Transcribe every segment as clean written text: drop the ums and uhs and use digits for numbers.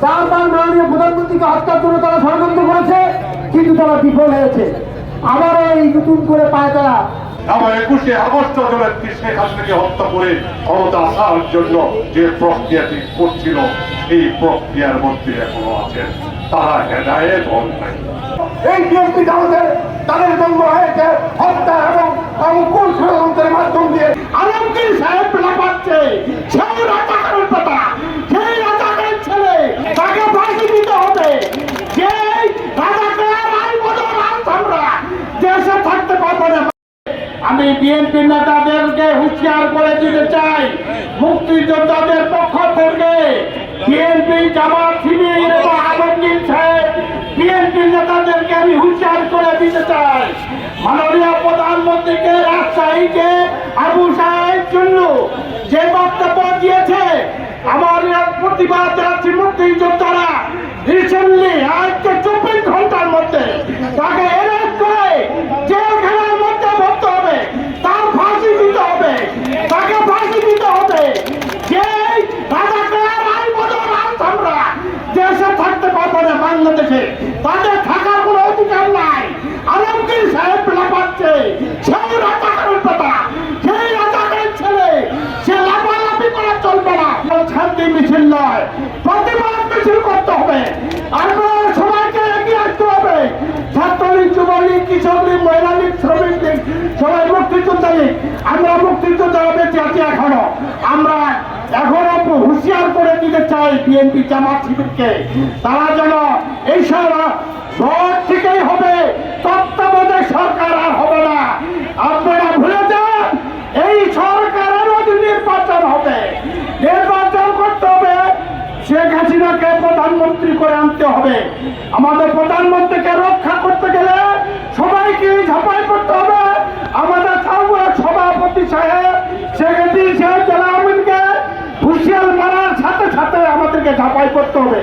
বারবার মাননীয় প্রধানমন্ত্রীকে হত্যার জন্য তারা ষড়যন্ত্র করেছে, কিন্তু তারা বিফল হয়েছে। আবারও এই নতুন করে পায় তারা। আমার 21শে আগস্ট জননেত্রী শেখ হাসিনাকে হত্যা করে ক্ষমতা আসার জন্য যে প্রক্রিয়াটি করছিল, এই প্রক্রিয়ার মধ্যে এখনো আছেন তারা হেদায়েত হন নাই। এই বিএনপি জামাতের তাদের জন্ম হয়েছে হত্যা এবং অঙ্কুর ষড়যন্ত্রের মাধ্যম দিয়ে। আলমগীর সাহেব পাচ্ছে সেই রাজাকারের কথা, সেই রাজাকারের ছেলে, তাকে ফাঁসি দিতে হবে। সেই রাজাকার আলবদর আলসামরা দেশে থাকতে পারবে না। আমি বিএনপি নেতাদেরকে হুঁশিয়ার করে দিতে চাই, মুক্তিযোদ্ধাদের পক্ষ থেকে বিএনপি জামাত শিবির এবং আলমগীর সাহেব বিএনপি নেতাদেরকে আমি হুঁশিয়ার করে দিতে চাই, মাননীয় প্রধানমন্ত্রীকে রাজশাহীকে আবু সাহেব জন্য যে বক্তব্য দিয়েছে, আমার প্রতিবাদ জানাচ্ছি মুক্তিযোদ্ধারা রিসেন্টলি আজকে 24 ঘন্টার মধ্যে তাকে অ্যারেস্ট করে জেলখানার মধ্যে ভরতে হবে, তার ফাঁসি দিতে হবে, তাকে ফাঁসি দিতে হবে। যে রাজাকার আলবদর আলসামরা দেশে থাকতে পারবে না, বাংলাদেশে তাদের থাকার কোনো অধিকার নাই। আলমগীর সাহেব লাফাচ্ছে সেই রাজাকারের কথা, সেই রাজাকারের ছেলে, সে লাফালাফি করা চলবে না। শান্তি মিছিল নয়, প্রতিবাদ মিছিল করতে হবে। আপনারা সবাইকে এগিয়ে আসতে হবে। ছাত্রলীগ, যুবলীগ, কৃষক লীগ, মহিলা লীগ, শ্রমিক লীগ, সবাই মুক্তিযোদ্ধা লীগ। আমরা মুক্তিযোদ্ধা বেঁচে আছি এখনো। আমরা এখনো হুঁশিয়ার করে দিতে চাই বিএনপি জামাত শিবিরকে, তারা যেন এইসব ভোট থেকেই হবে, তত্ত্বাবধায়ক সরকার আর হবে না। আপনারা ভুলে যান, এই সরকারের অধীনে নির্বাচন হবে, নির্বাচন করতে হবে। শেখ হাসিনাকে প্রধানমন্ত্রী করে আনতে হবে। আমাদের প্রধানমন্ত্রীকে রক্ষা করতে গেলে সবাইকে ঝাঁপাই করতে হবে। আমাদের সভাপতি সাহেব সেক্রেটারি সাহেব জেলা আমিনকে হুঁশিয়ার মারার সাথে সাথে আমাদেরকে ঝাঁপাই করতে হবে।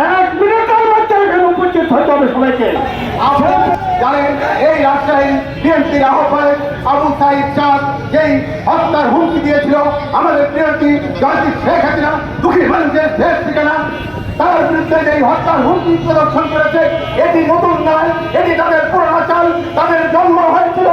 1 মিনিটের মধ্যে এখানে উপস্থিত হতে হবে সবাইকে। জানেন এই রাজশাহী বিএনপির আহ্বায়ক আবু সাইদ চাঁদ যেই হত্যার হুমকি দিয়েছিল আমাদের প্রিয়তি জয়ন্তী শেখ হাসিনা, দুঃখী মানুষের শেষ ঠিকানা, তার বিরুদ্ধে যেই হত্যার হুমকি প্রদর্শন করেছে, এটি নতুন নয়, এটি তাদের পুরোনো চাল। তাদের জন্ম হয়েছিল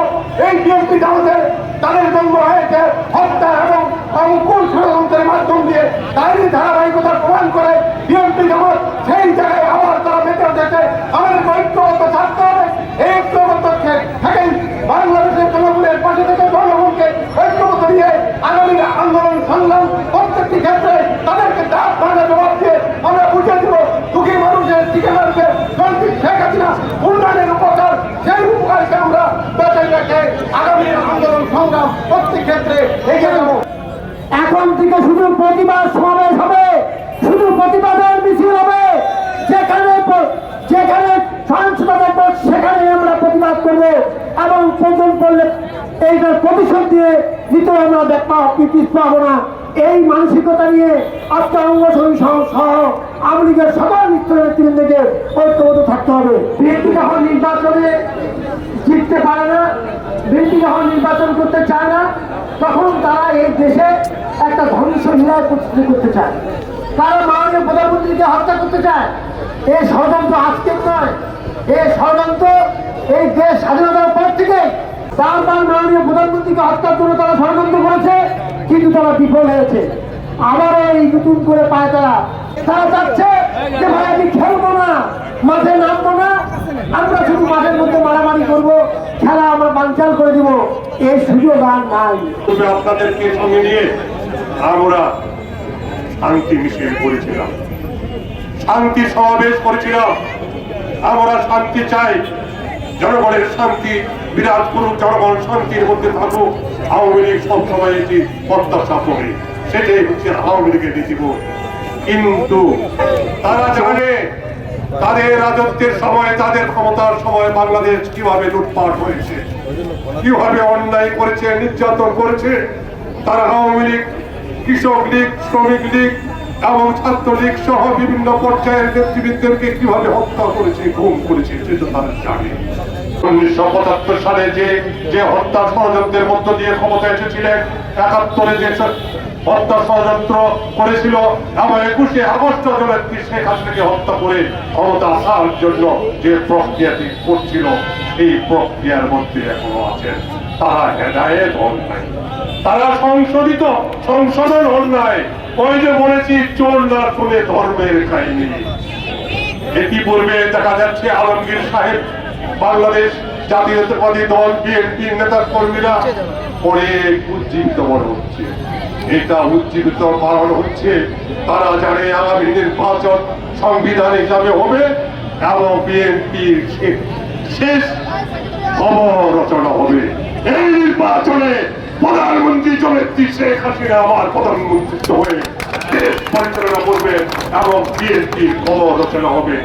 এই বিএনপি জামাতের, তাদের জন্ম হয়েছে হত্যা এবং অঙ্কুর ষড়যন্ত্রের মাধ্যম দিয়ে। তারই ধারাবাহিকতা প্রমাণ করে বিএনপি জামাত সেই জায়গায় আবার তারা বেঁচে উঠেছে। আমাদের ঐক্যবদ্ধ থাকতে হবে। এই ঐক্যবদ্ধ থাকেন বাংলাদেশের জনগণের পাশে থেকে জনগণকে ঐক্যবদ্ধ দিয়ে আগামী আন্দোলন সংগ্রাম প্রত্যেকটি ক্ষেত্রে তাদেরকে দাঁত ভাঙা জবাব দিয়ে আমরা বুঝে দেব দুঃখী মানুষের ঠিকানাকে জয়ন্তী শেখ হাসিনা উন্নয়নের উপকার, সেই উপকারকে আমরা বেঁচে রেখে আগামী আন্দোলন সংগ্রাম প্রত্যেক ক্ষেত্রে এগিয়ে নেব। এখন থেকে শুধু প্রতিবাদ সমাবেশ হবে, শুধু প্রতিবাদের মিছিল হবে। যেখানে যেখানে সহিংসতা দেখবো সেখানে আমরা প্রতিবাদ করবো এবং প্রয়োজন পড়লে এইটার প্রতিশোধ দিয়ে নিতে আমরা পাবো না। এই মানসিকতা নিয়ে আজকে অঙ্গসহী সহ আওয়ামী লীগের সকল নেতৃবৃন্দকে ঐক্যবদ্ধ থাকতে হবে। বিএনপি যখন নির্বাচনে জিততে পারে না, বিএনপি যখন নির্বাচন করতে চায় না, তখন তারা এই দেশে একটা ধ্বংসলীলায় প্রতিষ্ঠিত করতে চায়। তারা মাননীয় প্রধানমন্ত্রীকে হত্যা করতে চায়। এই ষড়যন্ত্র আজকের নয়, এই ষড়যন্ত্র এই দেশ স্বাধীনতার পর থেকে বারবার মাননীয় প্রধানমন্ত্রীকে হত্যার জন্য তারা ষড়যন্ত্র করেছে, কিন্তু তারা বিফল হয়েছে। আবারও এই নতুন করে পায় তারা। তারা চাচ্ছে যে ভাই আমি খেলবো না, মাঠে নামবো না, আমরা শুধু মাঠের মধ্যে মারামারি করবো, খেলা আমরা বানচাল করে দিব। এই সুযোগ আর নাই। আপনাদেরকে সঙ্গে নিয়ে আমরা শান্তি মিছিল করেছিলাম, শান্তি সমাবেশ করেছিলাম। আমরা শান্তি চাই, জনগণের শান্তি বিরাজ করুক, জনগণ শান্তির মধ্যে থাকুক। আওয়ামী লীগ সবসময় এটি প্রত্যাশা করে, সেটাই হচ্ছে আওয়ামী লীগের নীতিবোধ। কিন্তু তারা জানে তাদের রাজত্বের সময়, তাদের ক্ষমতার সময় বাংলাদেশ কিভাবে লুটপাট হয়েছে, কিভাবে অন্যায় করেছে, নির্যাতন করেছে। তারা আওয়ামী লীগ, কৃষক লীগ, শ্রমিক লীগ এবং ছাত্রলীগ সহ বিভিন্ন পর্যায়ের নেতৃবৃন্দকে কিভাবে হত্যা করেছে, গুম করেছে, সেটা তারা জানে। 1975 সালে যে হত্যা ষড়যন্ত্রের মধ্য দিয়ে ক্ষমতা এসেছিলেন, 71-এ যে হত্যা ষড়যন্ত্র করেছিল এবং 21শে আগস্ট জননেত্রী শেখ হাসিনাকে হত্যা করে ক্ষমতা আসার জন্য যে প্রক্রিয়াটি করছিল এই প্রক্রিয়ার মধ্যে এখনো আছেন। তারা হেদায়েত হন নাই, তারা সংশোধন হন নাই। ওই যে বলেছি, চোর না শুনে ধর্মের কাহিনী। ইতিপূর্বে দেখা যাচ্ছে আলমগীর সাহেব বাংলাদেশ জাতীয়তাবাদী দল বিএনপির নেতা কর্মীরা অনেক উজ্জীবিত মনে হচ্ছে। এটা উজ্জীবিত পালন হচ্ছে, তারা জানে আগামী নির্বাচন সংবিধান হিসাবে হবে এবং বিএনপির শেষ অবরচনা হবে। এই নির্বাচনে প্রধানমন্ত্রী জননেত্রী শেখ হাসিনা আবার প্রধানমন্ত্রী হয়ে দেশ পরিচালনা করবে এবং বিএনপির অবরচনা হবে।